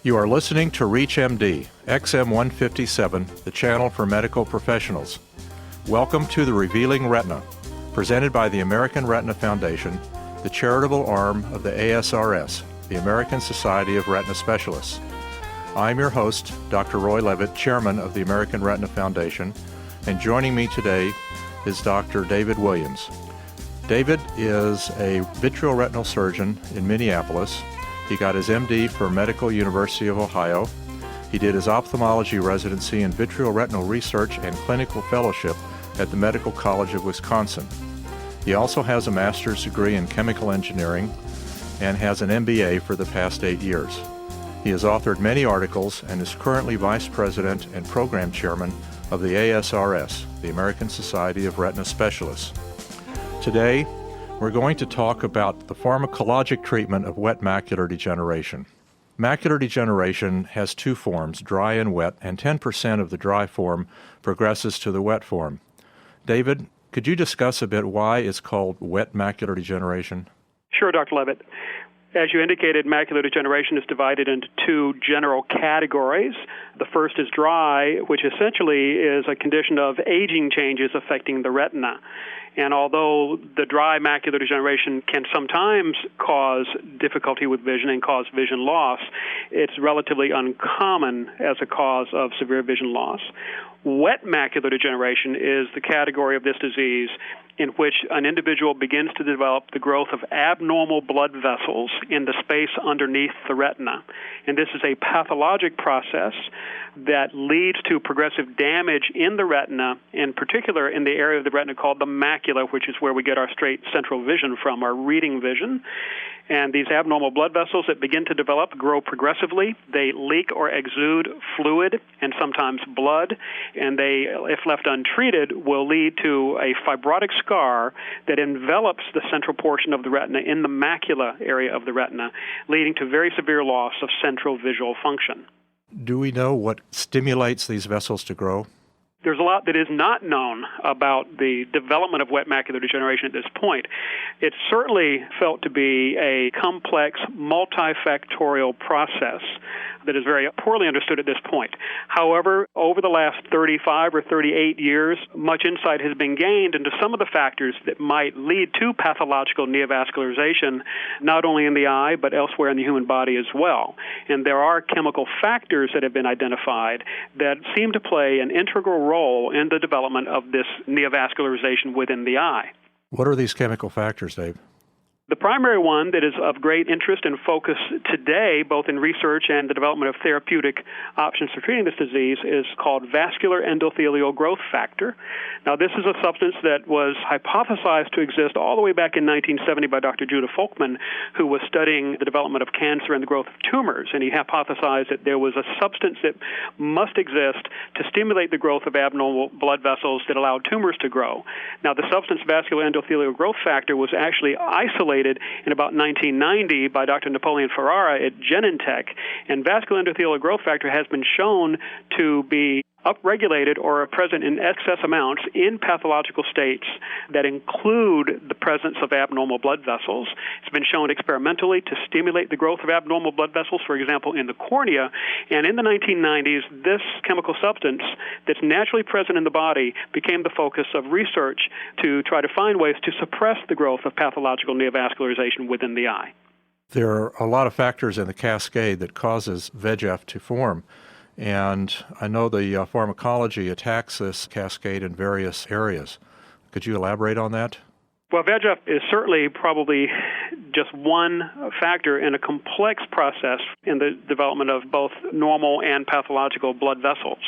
You are listening to ReachMD, XM157, the channel for medical professionals. Welcome to the Revealing Retina, presented by the American Retina Foundation, the charitable arm of the ASRS, the American Society of Retina Specialists. I'm your host, Dr. Roy Levit, chairman of the American Retina Foundation, and joining me today is Dr. David Williams. David is a vitreoretinal surgeon in Minneapolis. He got his MD from Medical University of Ohio. He did his ophthalmology residency in vitreoretinal research and clinical fellowship at the Medical College of Wisconsin. He also has a master's degree in chemical engineering and has an MBA for the past 8 years. He has authored many articles and is currently vice president and program chairman of the ASRS, the American Society of Retina Specialists. Today, we're going to talk about the pharmacologic treatment of wet macular degeneration. Macular degeneration has two forms, dry and wet, and 10% of the dry form progresses to the wet form. David, could you discuss a bit why it's called wet macular degeneration? Sure, Dr. Levit. As you indicated, macular degeneration is divided into two general categories. The first is dry, which essentially is a condition of aging changes affecting the retina. And although the dry macular degeneration can sometimes cause difficulty with vision and cause vision loss, it's relatively uncommon as a cause of severe vision loss. Wet macular degeneration is the category of this disease in which an individual begins to develop the growth of abnormal blood vessels in the space underneath the retina. And this is a pathologic process that leads to progressive damage in the retina, in particular in the area of the retina called the macula, which is where we get our straight central vision from, our reading vision. And these abnormal blood vessels that begin to develop grow progressively. They leak or exude fluid and sometimes blood, and they, if left untreated, will lead to a fibrotic scar that envelops the central portion of the retina in the macula area of the retina, leading to very severe loss of central visual function. Do we know what stimulates these vessels to grow? There's a lot that is not known about the development of wet macular degeneration at this point. It's certainly felt to be a complex, multifactorial process that is very poorly understood at this point. However, over the last 35 or 38 years, much insight has been gained into some of the factors that might lead to pathological neovascularization, not only in the eye, but elsewhere in the human body as well. And there are chemical factors that have been identified that seem to play an integral role in the development of this neovascularization within the eye. What are these chemical factors, Dave? The primary one that is of great interest and focus today, both in research and the development of therapeutic options for treating this disease, is called vascular endothelial growth factor. Now, this is a substance that was hypothesized to exist all the way back in 1970 by Dr. Judah Folkman, who was studying the development of cancer and the growth of tumors, and he hypothesized that there was a substance that must exist to stimulate the growth of abnormal blood vessels that allowed tumors to grow. Now, the substance vascular endothelial growth factor was actually isolated in about 1990 by Dr. Napoleon Ferrara at Genentech, and vascular endothelial growth factor has been shown to be upregulated or present in excess amounts in pathological states that include the presence of abnormal blood vessels. It's been shown experimentally to stimulate the growth of abnormal blood vessels, for example, in the cornea. And in the 1990s, this chemical substance that's naturally present in the body became the focus of research to try to find ways to suppress the growth of pathological neovascularization within the eye. There are a lot of factors in the cascade that causes VEGF to form. And I know the pharmacology attacks this cascade in various areas. Could you elaborate on that? Well, VEGF is certainly probably just one factor in a complex process in the development of both normal and pathological blood vessels.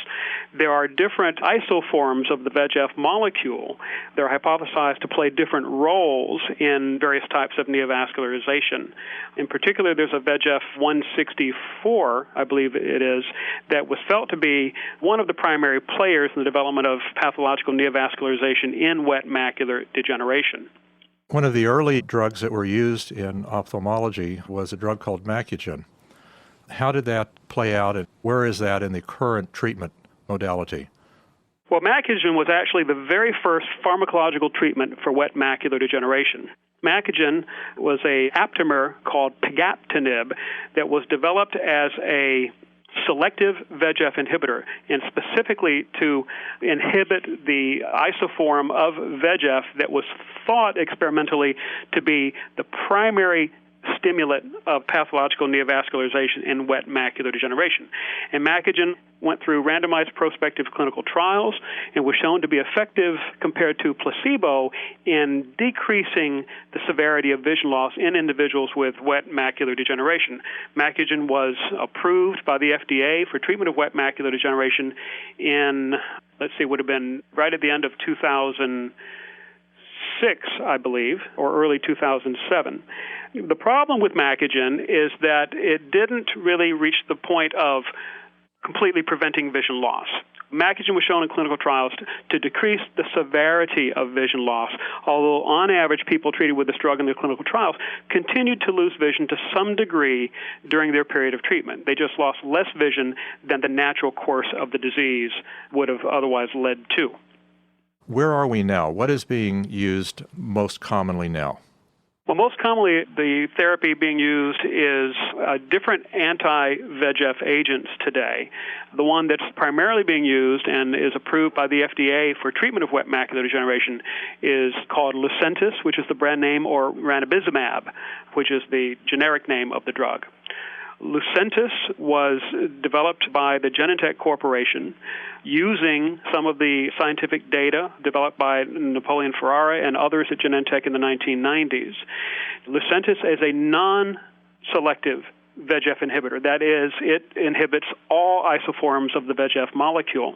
There are different isoforms of the VEGF molecule. They're hypothesized to play different roles in various types of neovascularization. In particular, there's a VEGF 164, I believe it is, that was felt to be one of the primary players in the development of pathological neovascularization in wet macular degeneration. One of the early drugs that were used in ophthalmology was a drug called Macugen. How did that play out, and where is that in the current treatment modality? Well, Macugen was actually the very first pharmacological treatment for wet macular degeneration. Macugen was a aptamer called pegaptinib that was developed as a selective VEGF inhibitor, and specifically to inhibit the isoform of VEGF that was thought experimentally to be the primary stimulant of pathological neovascularization in wet macular degeneration. And Macugen went through randomized prospective clinical trials and was shown to be effective compared to placebo in decreasing the severity of vision loss in individuals with wet macular degeneration. Macugen was approved by the FDA for treatment of wet macular degeneration in, would have been right at the end of 2006, I believe, or early 2007. The problem with Macugen is that it didn't really reach the point of completely preventing vision loss. Macugen was shown in clinical trials to decrease the severity of vision loss, although on average people treated with this drug in their clinical trials continued to lose vision to some degree during their period of treatment. They just lost less vision than the natural course of the disease would have otherwise led to. Where are we now? What is being used most commonly now? Well, most commonly, the therapy being used is different anti-VEGF agents today. The one that's primarily being used and is approved by the FDA for treatment of wet macular degeneration is called Lucentis, which is the brand name, or ranibizumab, which is the generic name of the drug. Lucentis was developed by the Genentech Corporation using some of the scientific data developed by Napoleon Ferrara and others at Genentech in the 1990s. Lucentis is a non-selective VEGF inhibitor. That is, it inhibits all isoforms of the VEGF molecule.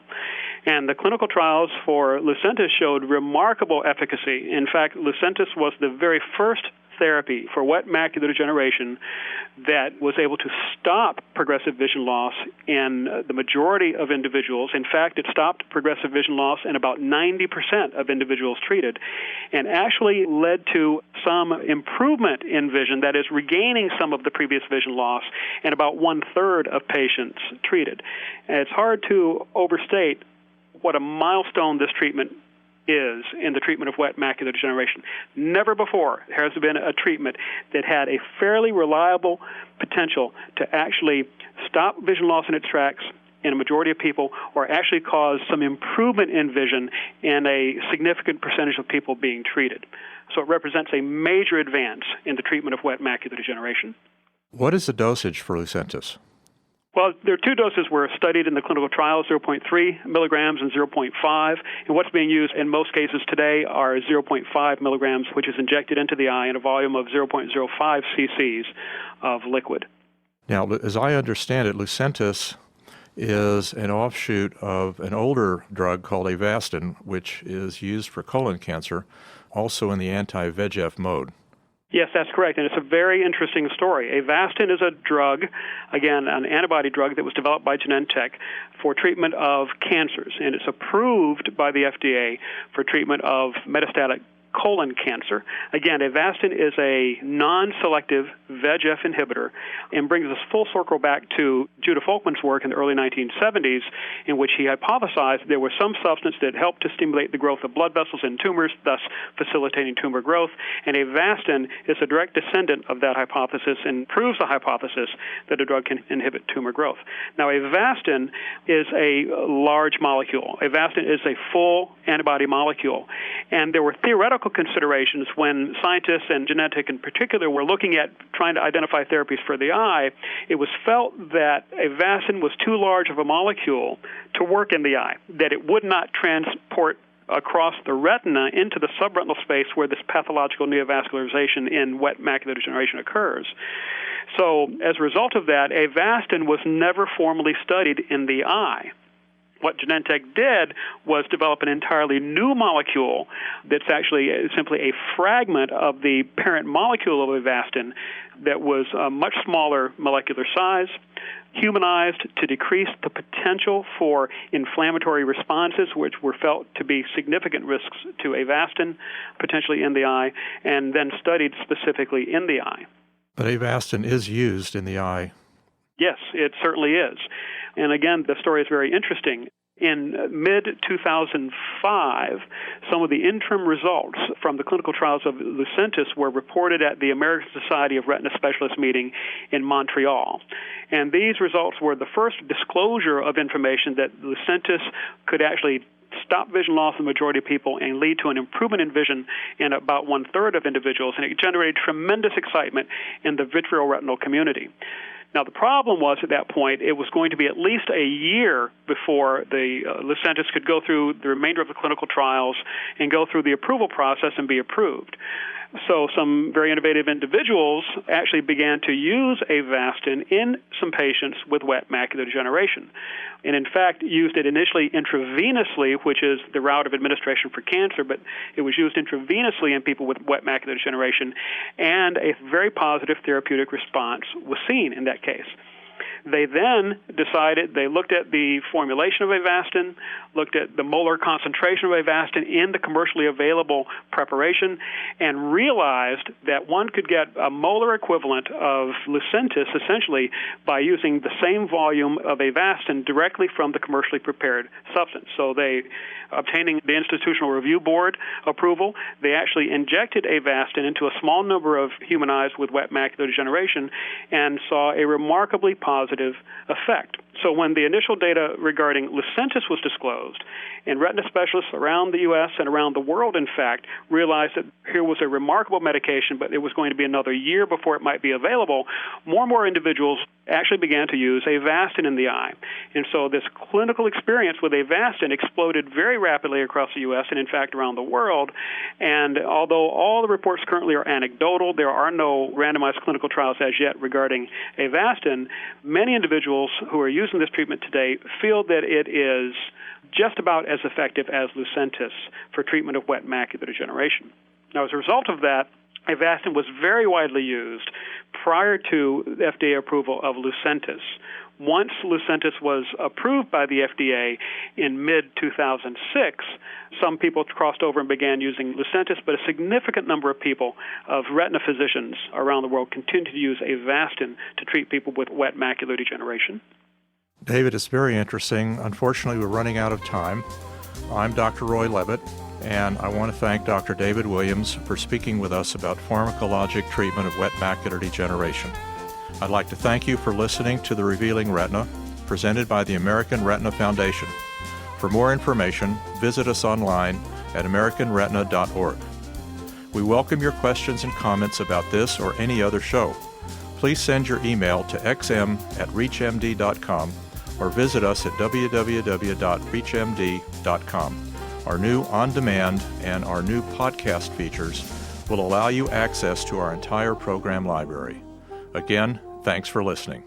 And the clinical trials for Lucentis showed remarkable efficacy. In fact, Lucentis was the very first therapy for wet macular degeneration that was able to stop progressive vision loss in the majority of individuals. In fact, it stopped progressive vision loss in about 90% of individuals treated, and actually led to some improvement in vision, that is, regaining some of the previous vision loss in about 1/3 of patients treated. And it's hard to overstate what a milestone this treatment is in the treatment of wet macular degeneration. Never before has there been a treatment that had a fairly reliable potential to actually stop vision loss in its tracks in a majority of people, or actually cause some improvement in vision in a significant percentage of people being treated. So it represents a major advance in the treatment of wet macular degeneration. What is the dosage for Lucentis? Well, there are two doses were studied in the clinical trials, 0.3 milligrams and 0.5. And what's being used in most cases today are 0.5 milligrams, which is injected into the eye in a volume of 0.05 cc's of liquid. Now, as I understand it, Lucentis is an offshoot of an older drug called Avastin, which is used for colon cancer, also in the anti-VEGF mode. Yes, that's correct, and it's a very interesting story. Avastin is a drug, again, an antibody drug that was developed by Genentech for treatment of cancers, and it's approved by the FDA for treatment of metastatic colon cancer. Again, Avastin is a non-selective VEGF inhibitor and brings us full circle back to Judah Folkman's work in the early 1970s, in which he hypothesized there was some substance that helped to stimulate the growth of blood vessels in tumors, thus facilitating tumor growth. And Avastin is a direct descendant of that hypothesis and proves the hypothesis that a drug can inhibit tumor growth. Now, Avastin is a large molecule. Avastin is a full antibody molecule. And there were theoretical considerations when scientists and Genentech in particular were looking at trying to identify therapies for the eye. It was felt that Avastin was too large of a molecule to work in the eye, that it would not transport across the retina into the subretinal space where this pathological neovascularization in wet macular degeneration occurs. So as a result of that, Avastin was never formally studied in the eye. What Genentech did was develop an entirely new molecule that's actually simply a fragment of the parent molecule of Avastin that was a much smaller molecular size, humanized to decrease the potential for inflammatory responses, which were felt to be significant risks to Avastin, potentially in the eye, and then studied specifically in the eye. But Avastin is used in the eye. Yes, it certainly is. And again, the story is very interesting. In mid-2005, some of the interim results from the clinical trials of Lucentis were reported at the American Society of Retina Specialists meeting in Montreal. And these results were the first disclosure of information that Lucentis could actually stop vision loss in the majority of people and lead to an improvement in vision in about one-third of individuals. And it generated tremendous excitement in the vitreoretinal community. Now, the problem was at that point, it was going to be at least a year before the Lucentis could go through the remainder of the clinical trials and go through the approval process and be approved. So some very innovative individuals actually began to use Avastin in some patients with wet macular degeneration. And in fact, used it initially intravenously, which is the route of administration for cancer, but it was used intravenously in people with wet macular degeneration, and a very positive therapeutic response was seen in that case. They then decided, they looked at the formulation of Avastin, looked at the molar concentration of Avastin in the commercially available preparation, and realized that one could get a molar equivalent of Lucentis essentially by using the same volume of Avastin directly from the commercially prepared substance. So they, obtaining the Institutional Review Board approval, they actually injected Avastin into a small number of human eyes with wet macular degeneration and saw a remarkably positive effect. So when the initial data regarding Lucentis was disclosed, and retina specialists around the U.S. and around the world, in fact, realized that here was a remarkable medication, but it was going to be another year before it might be available, more and more individuals actually began to use Avastin in the eye. And so this clinical experience with Avastin exploded very rapidly across the U.S. and, in fact, around the world. And although all the reports currently are anecdotal, there are no randomized clinical trials as yet regarding Avastin, many individuals who are using this treatment today feel that it is just about as effective as Lucentis for treatment of wet macular degeneration. Now, as a result of that, Avastin was very widely used prior to the FDA approval of Lucentis. Once Lucentis was approved by the FDA in mid-2006, some people crossed over and began using Lucentis, but a significant number of people, of retina physicians around the world, continue to use Avastin to treat people with wet macular degeneration. David, it's very interesting. Unfortunately, we're running out of time. I'm Dr. Roy Levit, and I want to thank Dr. David Williams for speaking with us about pharmacologic treatment of wet macular degeneration. I'd like to thank you for listening to the Revealing Retina, presented by the American Retina Foundation. For more information, visit us online at americanretina.org. We welcome your questions and comments about this or any other show. Please send your email to xm@reachmd.com or visit us at www.reachmd.com. Our new on-demand and our new podcast features will allow you access to our entire program library. Again, thanks for listening.